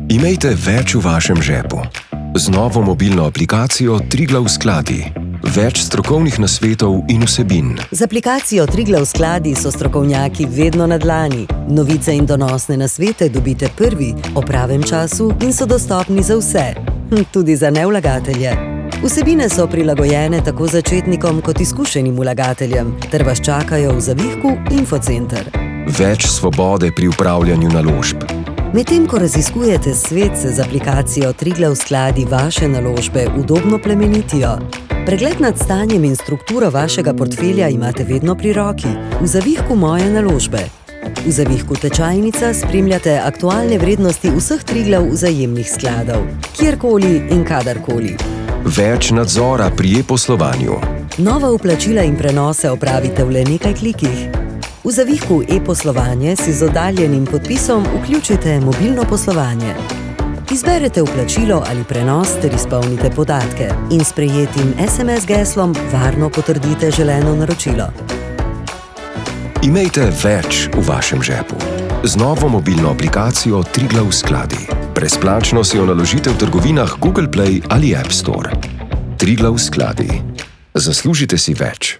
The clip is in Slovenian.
Imejte več v vašem žepu. Z novo mobilno aplikacijo Triglav Skladi. Več strokovnih nasvetov in vsebin. Z aplikacijo Triglav Skladi so strokovnjaki vedno na dlani. Novice in donosne nasvete dobite prvi, o pravem času in so dostopni za vse. Tudi za nevlagatelje. Vsebine so prilagojene tako začetnikom kot izkušenim vlagateljem, ter vas čakajo v zavihku Infocenter. Več svobode pri upravljanju naložb. Medtem ko raziskujete svet, se z aplikacijo Triglav Skladi vaše naložbe udobno plemenitijo. Pregled nad stanjem in strukturo vašega portfelja imate vedno pri roki, v zavihku Moje naložbe. V zavihku Tečajnica spremljate aktualne vrednosti vseh Triglav vzajemnih skladov, kjerkoli in kadarkoli. Več nadzora pri e-poslovanju. Nova vplačila in prenose opravite v le nekaj klikih. V zavihku e-poslovanje si z oddaljenim podpisom vključite mobilno poslovanje. Izberete vplačilo ali prenos ter izpolnite podatke in s prejetim SMS geslom varno potrdite želeno naročilo. Imejte več v vašem žepu. Z novo mobilno aplikacijo Triglav Skladi. Brezplačno si jo naložite v trgovinah Google Play ali App Store. Triglav Skladi. Zaslužite si več.